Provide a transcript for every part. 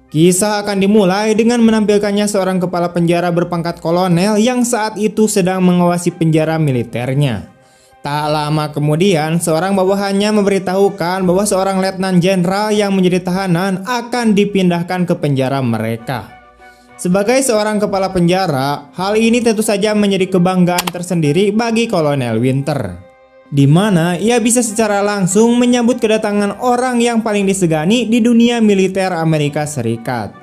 Kisah akan dimulai dengan menampilkannya seorang kepala penjara berpangkat kolonel yang saat itu sedang mengawasi penjara militernya. Tak lama kemudian, seorang bawahannya memberitahukan bahwa seorang letnan jenderal yang menjadi tahanan akan dipindahkan ke penjara mereka. Sebagai seorang kepala penjara, hal ini tentu saja menjadi kebanggaan tersendiri bagi Kolonel Winter, di mana ia bisa secara langsung menyambut kedatangan orang yang paling disegani di dunia militer Amerika Serikat.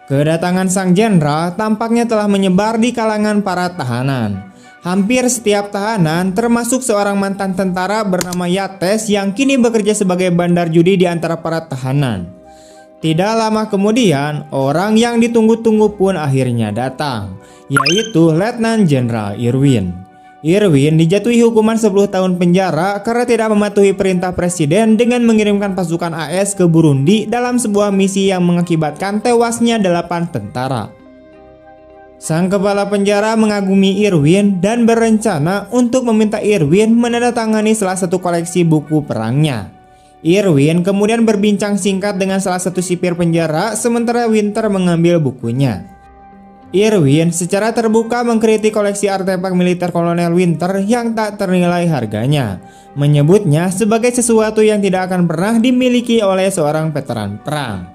Kedatangan sang jenderal tampaknya telah menyebar di kalangan para tahanan. Hampir setiap tahanan, termasuk seorang mantan tentara bernama Yates yang kini bekerja sebagai bandar judi di antara para tahanan. Tidak lama kemudian, orang yang ditunggu-tunggu pun akhirnya datang, yaitu Letnan Jenderal Irwin. Irwin dijatuhi hukuman 10 tahun penjara karena tidak mematuhi perintah presiden dengan mengirimkan pasukan AS ke Burundi dalam sebuah misi yang mengakibatkan tewasnya 8 tentara. Sang kepala penjara mengagumi Irwin dan berencana untuk meminta Irwin menandatangani salah satu koleksi buku perangnya. Irwin kemudian berbincang singkat dengan salah satu sipir penjara sementara Winter mengambil bukunya. Irwin secara terbuka mengkritik koleksi artefak militer Kolonel Winter yang tak ternilai harganya, menyebutnya sebagai sesuatu yang tidak akan pernah dimiliki oleh seorang veteran perang.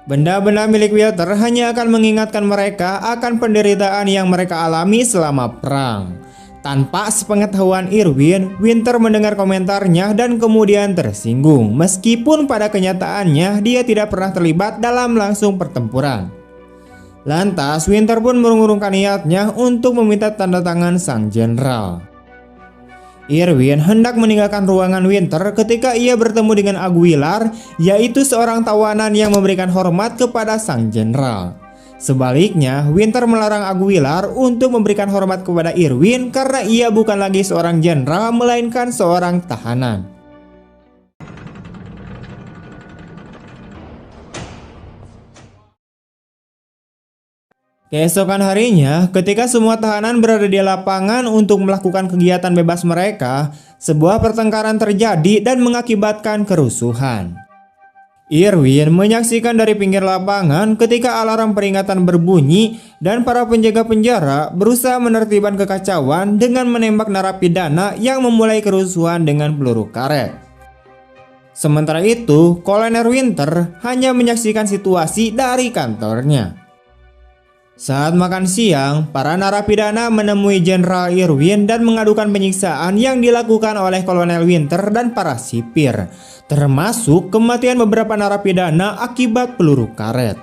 Benda-benda milik Winter hanya akan mengingatkan mereka akan penderitaan yang mereka alami selama perang. Tanpa sepengetahuan Irwin, Winter mendengar komentarnya dan kemudian tersinggung, meskipun pada kenyataannya dia tidak pernah terlibat dalam langsung pertempuran. Lantas, Winter pun mengurungkan niatnya untuk meminta tanda tangan sang jenderal. Irwin hendak meninggalkan ruangan Winter ketika ia bertemu dengan Aguilar, yaitu seorang tawanan yang memberikan hormat kepada sang jenderal. Sebaliknya, Winter melarang Aguilar untuk memberikan hormat kepada Irwin karena ia bukan lagi seorang jenderal melainkan seorang tahanan. Keesokan harinya, ketika semua tahanan berada di lapangan untuk melakukan kegiatan bebas mereka, sebuah pertengkaran terjadi dan mengakibatkan kerusuhan. Irwin menyaksikan dari pinggir lapangan ketika alarm peringatan berbunyi dan para penjaga penjara berusaha menertibkan kekacauan dengan menembak narapidana yang memulai kerusuhan dengan peluru karet. Sementara itu, Kolonel Winter hanya menyaksikan situasi dari kantornya. Saat makan siang, para narapidana menemui Jenderal Irwin dan mengadukan penyiksaan yang dilakukan oleh Kolonel Winter dan para sipir, termasuk kematian beberapa narapidana akibat peluru karet.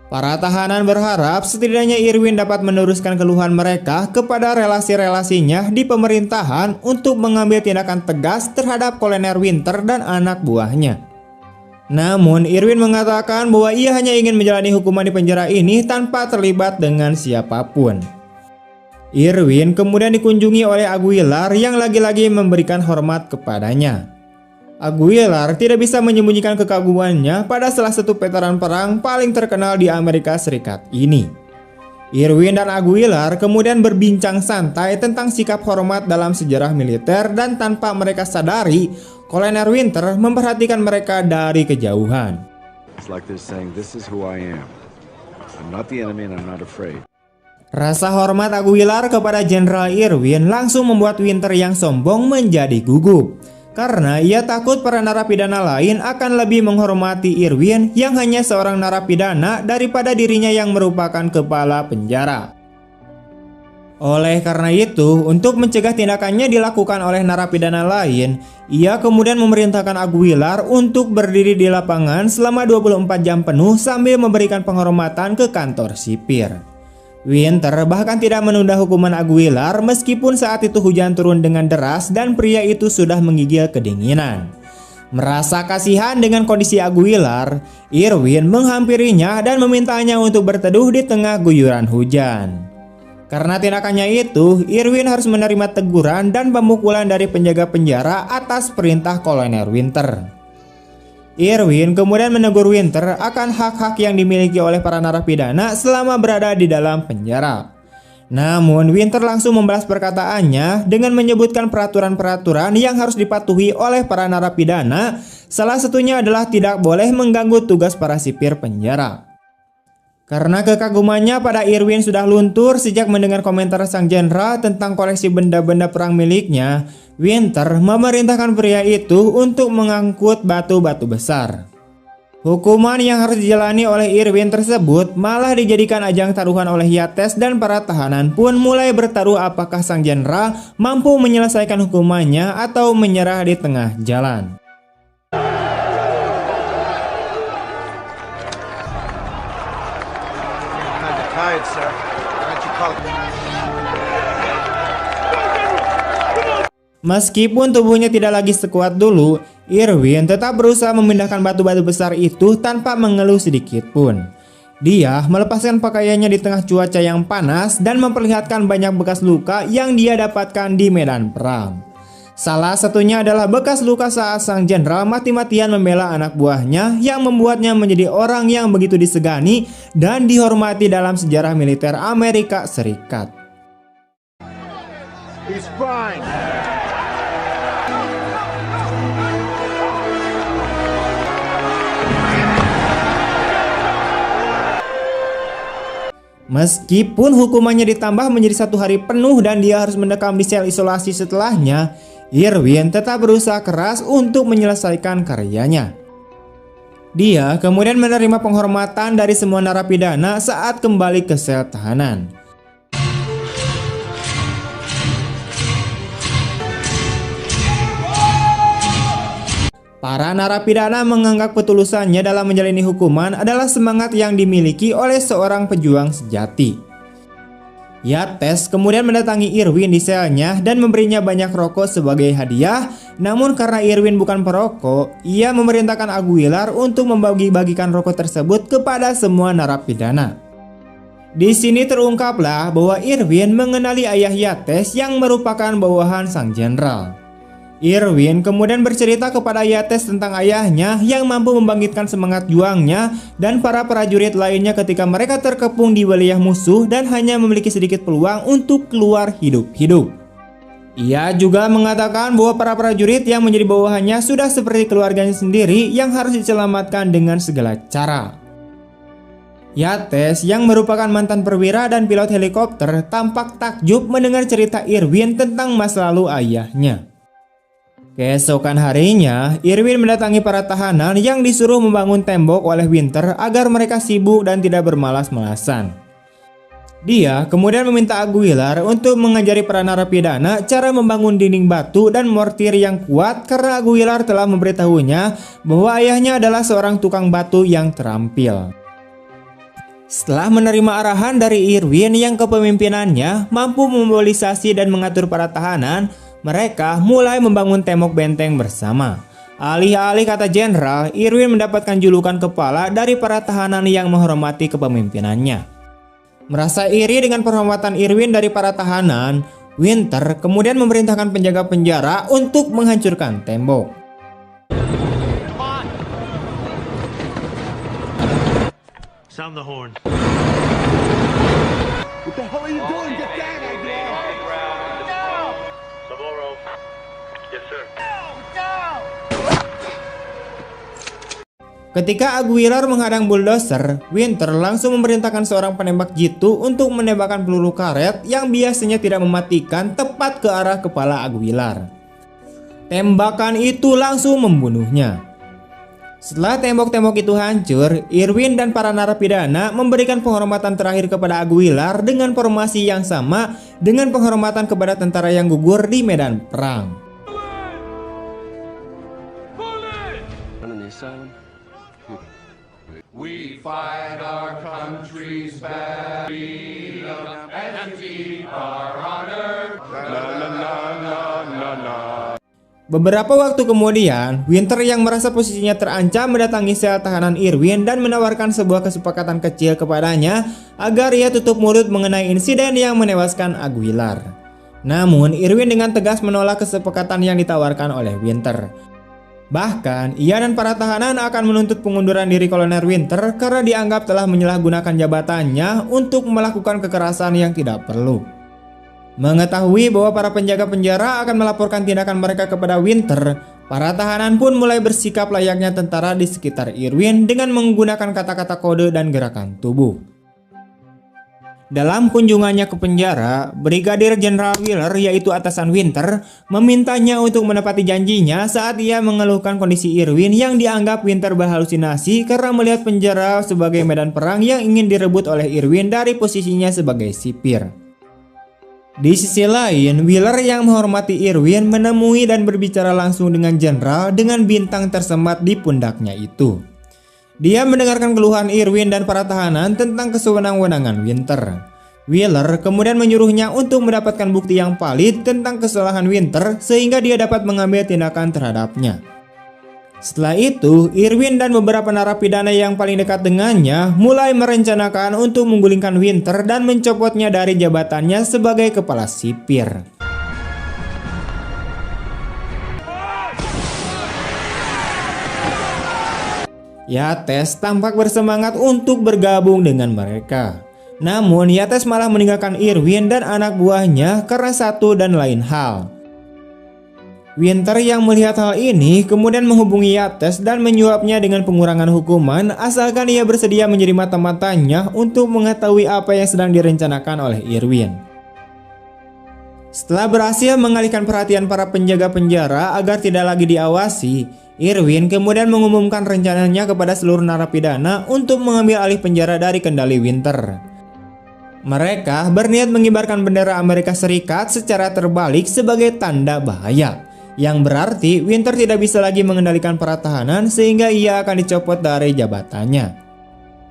Para tahanan berharap setidaknya Irwin dapat meneruskan keluhan mereka kepada relasi-relasinya di pemerintahan untuk mengambil tindakan tegas terhadap Kolonel Winter dan anak buahnya. Namun, Irwin mengatakan bahwa ia hanya ingin menjalani hukuman di penjara ini tanpa terlibat dengan siapapun. Irwin kemudian dikunjungi oleh Aguilar yang lagi-lagi memberikan hormat kepadanya. Aguilar tidak bisa menyembunyikan kekagumannya pada salah satu veteran perang paling terkenal di Amerika Serikat ini. Irwin dan Aguilar kemudian berbincang santai tentang sikap hormat dalam sejarah militer dan tanpa mereka sadari, Kolonel Winter memperhatikan mereka dari kejauhan. Rasa hormat Aguilar kepada Jenderal Irwin langsung membuat Winter yang sombong menjadi gugup, karena ia takut para narapidana lain akan lebih menghormati Irwin yang hanya seorang narapidana daripada dirinya yang merupakan kepala penjara. Oleh karena itu, untuk mencegah tindakannya dilakukan oleh narapidana lain, ia kemudian memerintahkan Aguilar untuk berdiri di lapangan selama 24 jam penuh sambil memberikan penghormatan ke kantor sipir. Winter bahkan tidak menunda hukuman Aguilar meskipun saat itu hujan turun dengan deras dan pria itu sudah menggigil kedinginan. Merasa kasihan dengan kondisi Aguilar, Irwin menghampirinya dan memintanya untuk berteduh di tengah guyuran hujan. Karena tindakannya itu, Irwin harus menerima teguran dan pemukulan dari penjaga penjara atas perintah Kolonel Winter. Irwin kemudian menegur Winter akan hak-hak yang dimiliki oleh para narapidana selama berada di dalam penjara. Namun Winter langsung membalas perkataannya dengan menyebutkan peraturan-peraturan yang harus dipatuhi oleh para narapidana Salah satunya adalah tidak boleh mengganggu tugas para sipir penjara. Karena kekagumannya pada Irwin sudah luntur sejak mendengar komentar sang jenderal tentang koleksi benda-benda perang miliknya, Winter memerintahkan pria itu untuk mengangkut batu-batu besar. Hukuman yang harus dijalani oleh Irwin tersebut malah dijadikan ajang taruhan oleh Yates, dan para tahanan pun mulai bertaruh apakah sang jenderal mampu menyelesaikan hukumannya atau menyerah di tengah jalan. Meskipun tubuhnya tidak lagi sekuat dulu, Irwin tetap berusaha memindahkan batu-batu besar itu tanpa mengeluh sedikit pun. Dia melepaskan pakaiannya di tengah cuaca yang panas dan memperlihatkan banyak bekas luka yang dia dapatkan di medan perang. Salah satunya adalah bekas luka saat sang jenderal mati-matian membela anak buahnya yang membuatnya menjadi orang yang begitu disegani dan dihormati dalam sejarah militer Amerika Serikat. He's fine. Meskipun hukumannya ditambah menjadi 1 hari penuh dan dia harus mendekam di sel isolasi setelahnya, Irwin tetap berusaha keras untuk menyelesaikan karyanya. Dia kemudian menerima penghormatan dari semua narapidana saat kembali ke sel tahanan. Para narapidana menganggap ketulusannya dalam menjalani hukuman adalah semangat yang dimiliki oleh seorang pejuang sejati. Yates kemudian mendatangi Irwin di selnya dan memberinya banyak rokok sebagai hadiah. Namun karena Irwin bukan perokok, ia memerintahkan Aguilar untuk membagi-bagikan rokok tersebut kepada semua narapidana. Di sini terungkaplah bahwa Irwin mengenali ayah Yates yang merupakan bawahan sang jenderal. Irwin kemudian bercerita kepada Yates tentang ayahnya yang mampu membangkitkan semangat juangnya dan para prajurit lainnya ketika mereka terkepung di wilayah musuh dan hanya memiliki sedikit peluang untuk keluar hidup-hidup. Ia juga mengatakan bahwa para prajurit yang menjadi bawahannya sudah seperti keluarganya sendiri yang harus diselamatkan dengan segala cara. Yates yang merupakan mantan perwira dan pilot helikopter tampak takjub mendengar cerita Irwin tentang masa lalu ayahnya. Keesokan harinya, Irwin mendatangi para tahanan yang disuruh membangun tembok oleh Winter agar mereka sibuk dan tidak bermalas-malasan. Dia kemudian meminta Aguilar untuk mengajari para narapidana cara membangun dinding batu dan mortir yang kuat karena Aguilar telah memberitahunya bahwa ayahnya adalah seorang tukang batu yang terampil. Setelah menerima arahan dari Irwin yang kepemimpinannya mampu memobilisasi dan mengatur para tahanan, mereka mulai membangun tembok benteng bersama. Alih-alih kata jenderal, Irwin mendapatkan julukan kepala dari para tahanan yang menghormati kepemimpinannya. Merasa iri dengan penghormatan Irwin dari para tahanan, Winter kemudian memerintahkan penjaga penjara untuk menghancurkan tembok. Sound the horn. What the hell are you doing? Get down, Aguilar! Yes, sir. Ketika Aguilar menghadang bulldozer, Winter langsung memerintahkan seorang penembak jitu untuk menembakkan peluru karet yang biasanya tidak mematikan tepat ke arah kepala Aguilar. Tembakan itu langsung membunuhnya. Setelah tembok-tembok itu hancur, Irwin dan para narapidana memberikan penghormatan terakhir kepada Aguilar dengan formasi yang sama dengan penghormatan kepada tentara yang gugur di medan perang. We fight our country's battle and keep our honor. Beberapa waktu kemudian, Winter yang merasa posisinya terancam mendatangi sel tahanan Irwin dan menawarkan sebuah kesepakatan kecil kepadanya agar ia tutup mulut mengenai insiden yang menewaskan Aguilar. Namun, Irwin dengan tegas menolak kesepakatan yang ditawarkan oleh Winter. Bahkan, ia dan para tahanan akan menuntut pengunduran diri Kolonel Winter karena dianggap telah menyalahgunakan jabatannya untuk melakukan kekerasan yang tidak perlu. Mengetahui bahwa para penjaga penjara akan melaporkan tindakan mereka kepada Winter, Para tahanan pun mulai bersikap layaknya tentara di sekitar Irwin dengan menggunakan kata-kata kode dan gerakan tubuh. Dalam kunjungannya ke penjara, Brigadir Jenderal Wheeler yaitu atasan Winter memintanya untuk menepati janjinya saat ia mengeluhkan kondisi Irwin yang dianggap Winter berhalusinasi karena melihat penjara sebagai medan perang yang ingin direbut oleh Irwin dari posisinya sebagai sipir. Di sisi lain, Wheeler yang menghormati Irwin menemui dan berbicara langsung dengan jenderal dengan bintang tersemat di pundaknya itu. Dia mendengarkan keluhan Irwin dan para tahanan tentang kesewenang-wenangan Winter. Wheeler kemudian menyuruhnya untuk mendapatkan bukti yang valid tentang kesalahan Winter sehingga dia dapat mengambil tindakan terhadapnya. Setelah itu, Irwin dan beberapa narapidana yang paling dekat dengannya mulai merencanakan untuk menggulingkan Winter dan mencopotnya dari jabatannya sebagai kepala sipir. Yates tampak bersemangat untuk bergabung dengan mereka. Namun Yates malah meninggalkan Irwin dan anak buahnya karena satu dan lain hal. Winter yang melihat hal ini kemudian menghubungi Yates dan menyuapnya dengan pengurangan hukuman asalkan ia bersedia menjadi mata-matanya untuk mengetahui apa yang sedang direncanakan oleh Irwin. Setelah berhasil mengalihkan perhatian para penjaga penjara agar tidak lagi diawasi, Irwin kemudian mengumumkan rencananya kepada seluruh narapidana untuk mengambil alih penjara dari kendali Winter. Mereka berniat mengibarkan bendera Amerika Serikat secara terbalik sebagai tanda bahaya, yang berarti Winter tidak bisa lagi mengendalikan para tahanan sehingga ia akan dicopot dari jabatannya.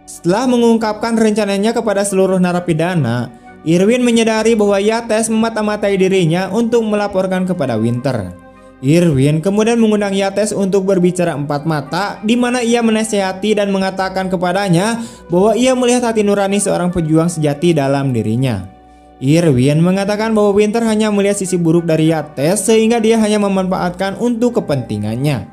Setelah mengungkapkan rencananya kepada seluruh narapidana, Irwin menyadari bahwa Yates memata-matai dirinya untuk melaporkan kepada Winter. Irwin kemudian mengundang Yates untuk berbicara empat mata, di mana ia menasihati dan mengatakan kepadanya bahwa ia melihat hati nurani seorang pejuang sejati dalam dirinya. Irwin mengatakan bahwa Winter hanya melihat sisi buruk dari Yates sehingga dia hanya memanfaatkan untuk kepentingannya.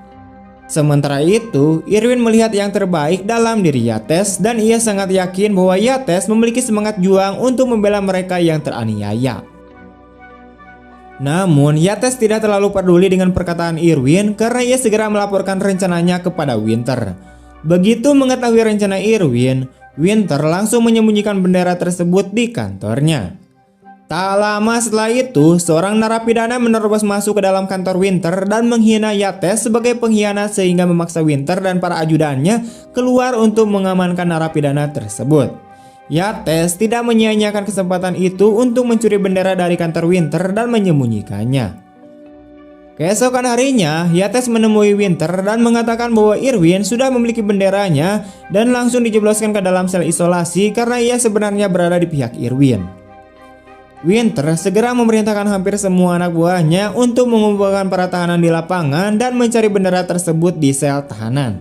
Sementara itu, Irwin melihat yang terbaik dalam diri Yates dan ia sangat yakin bahwa Yates memiliki semangat juang untuk membela mereka yang teraniaya. Namun, Yates tidak terlalu peduli dengan perkataan Irwin karena ia segera melaporkan rencananya kepada Winter. Begitu mengetahui rencana Irwin, Winter langsung menyembunyikan bendera tersebut di kantornya. Tak lama setelah itu, seorang narapidana menerobos masuk ke dalam kantor Winter dan menghina Yates sebagai pengkhianat sehingga memaksa Winter dan para ajudannya keluar untuk mengamankan narapidana tersebut. Yates tidak menyia-nyiakan kesempatan itu untuk mencuri bendera dari kantor Winter dan menyembunyikannya. Keesokan harinya, Yates menemui Winter dan mengatakan bahwa Irwin sudah memiliki benderanya dan langsung dijebloskan ke dalam sel isolasi karena ia sebenarnya berada di pihak Irwin. Winter segera memerintahkan hampir semua anak buahnya untuk mengumpulkan para tahanan di lapangan dan mencari bendera tersebut di sel tahanan.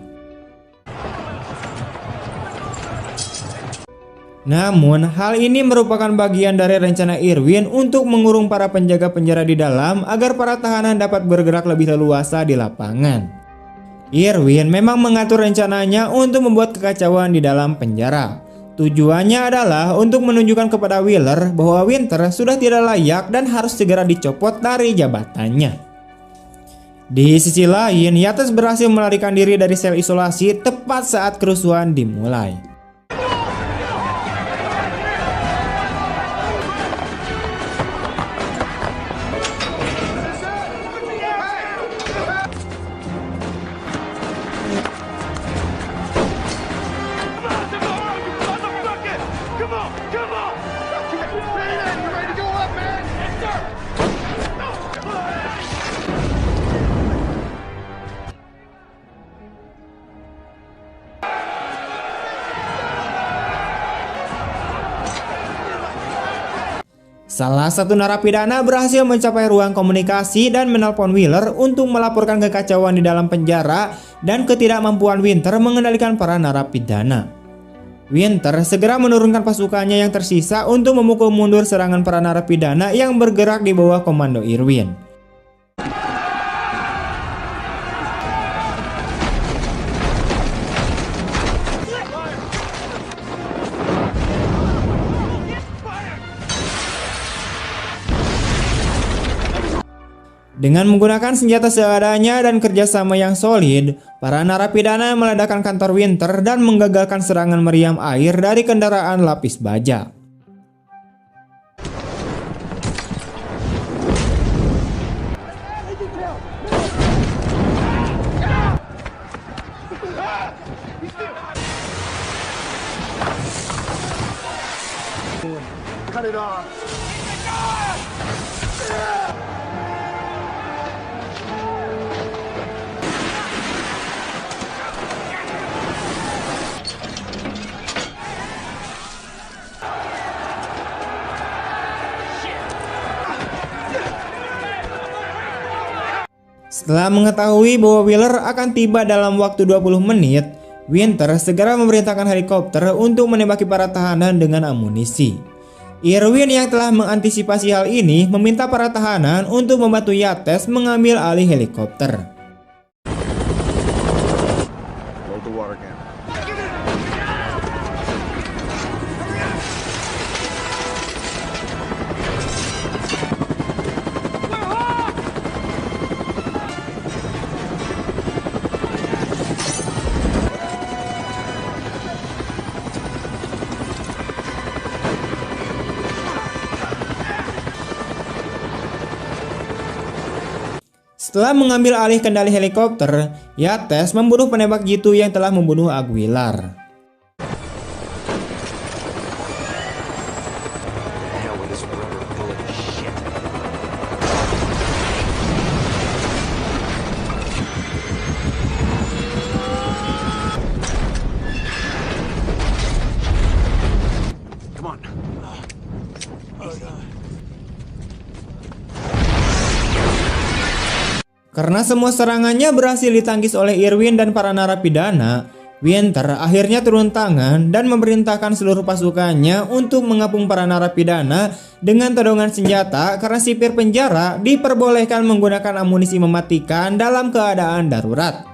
Namun, hal ini merupakan bagian dari rencana Irwin untuk mengurung para penjaga penjara di dalam agar para tahanan dapat bergerak lebih leluasa di lapangan. Irwin memang mengatur rencananya untuk membuat kekacauan di dalam penjara. Tujuannya adalah untuk menunjukkan kepada Wheeler bahwa Winter sudah tidak layak dan harus segera dicopot dari jabatannya. Di sisi lain, Yates berhasil melarikan diri dari sel isolasi tepat saat kerusuhan dimulai. Salah satu narapidana berhasil mencapai ruang komunikasi dan menelpon Wheeler untuk melaporkan kekacauan di dalam penjara dan ketidakmampuan Winter mengendalikan para narapidana. Winter segera menurunkan pasukannya yang tersisa untuk memukul mundur serangan para narapidana yang bergerak di bawah komando Irwin. Dengan menggunakan senjata seadanya dan kerjasama yang solid, para narapidana meledakkan kantor Winter dan menggagalkan serangan meriam air dari kendaraan lapis baja. Cut it off. Setelah mengetahui bahwa Wheeler akan tiba dalam waktu 20 menit, Winter segera memerintahkan helikopter untuk menembaki para tahanan dengan amunisi. Irwin yang telah mengantisipasi hal ini meminta para tahanan untuk membantu Yates mengambil alih helikopter. Load the water can. Setelah mengambil alih kendali helikopter, Yates membunuh penembak jitu yang telah membunuh Aguilar. Come on. Karena semua serangannya berhasil ditangkis oleh Irwin dan para narapidana, Winter akhirnya turun tangan dan memerintahkan seluruh pasukannya untuk mengepung para narapidana dengan todongan senjata karena sipir penjara diperbolehkan menggunakan amunisi mematikan dalam keadaan darurat.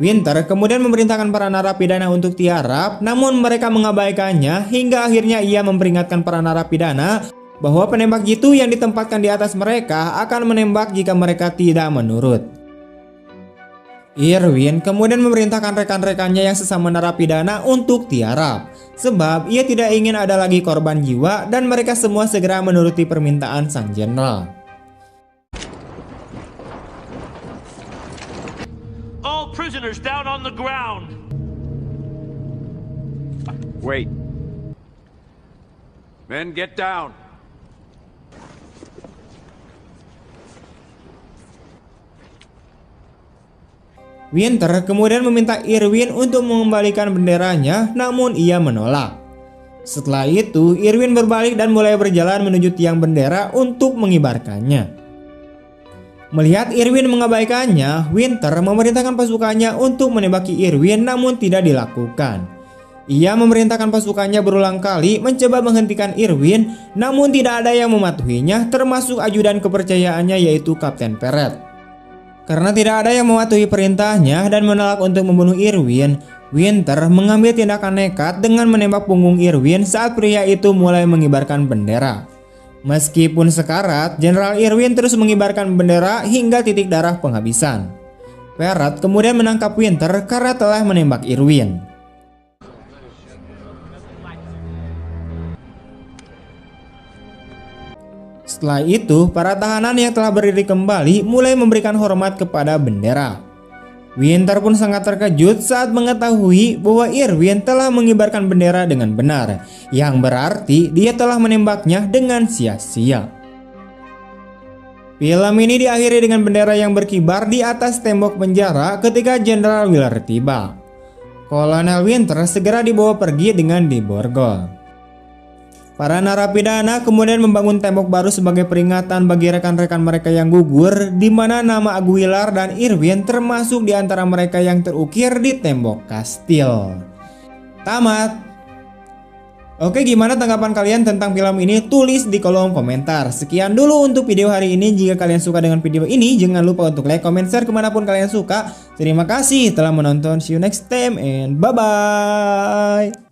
Winter kemudian memerintahkan para narapidana untuk tiarap, namun mereka mengabaikannya hingga akhirnya ia memperingatkan para narapidana bahwa penembak jitu yang ditempatkan di atas mereka akan menembak jika mereka tidak menurut. Irwin kemudian memerintahkan rekan-rekannya yang sesama narapidana untuk tiarap, sebab ia tidak ingin ada lagi korban jiwa dan mereka semua segera menuruti permintaan sang jenderal. All prisoners down on the ground. Wait. Men, get down. Winter kemudian meminta Irwin untuk mengembalikan benderanya, namun ia menolak. Setelah itu, Irwin berbalik dan mulai berjalan menuju tiang bendera untuk mengibarkannya. Melihat Irwin mengabaikannya, Winter memerintahkan pasukannya untuk menembaki Irwin, namun tidak dilakukan. Ia memerintahkan pasukannya berulang kali mencoba menghentikan Irwin, namun tidak ada yang mematuhinya, termasuk ajudan kepercayaannya yaitu Kapten Perret. Karena tidak ada yang mematuhi perintahnya dan menolak untuk membunuh Irwin, Winter mengambil tindakan nekat dengan menembak punggung Irwin saat pria itu mulai mengibarkan bendera. Meskipun sekarat, Jenderal Irwin terus mengibarkan bendera hingga titik darah penghabisan. Perret kemudian menangkap Winter karena telah menembak Irwin. Setelah itu, para tahanan yang telah berdiri kembali mulai memberikan hormat kepada bendera. Winter pun sangat terkejut saat mengetahui bahwa Irwin telah mengibarkan bendera dengan benar, yang berarti dia telah menembaknya dengan sia-sia. Film ini diakhiri dengan bendera yang berkibar di atas tembok penjara ketika Jenderal Wheeler tiba. Kolonel Winter segera dibawa pergi dengan diborgol. Para narapidana kemudian membangun tembok baru sebagai peringatan bagi rekan-rekan mereka yang gugur, di mana nama Aguilar dan Irwin termasuk di antara mereka yang terukir di tembok kastil. Tamat. Oke, gimana tanggapan kalian tentang film ini? Tulis di kolom komentar. Sekian dulu untuk video hari ini. Jika kalian suka dengan video ini, jangan lupa untuk like, comment, share kemanapun kalian suka. Terima kasih telah menonton. See you next time and bye-bye.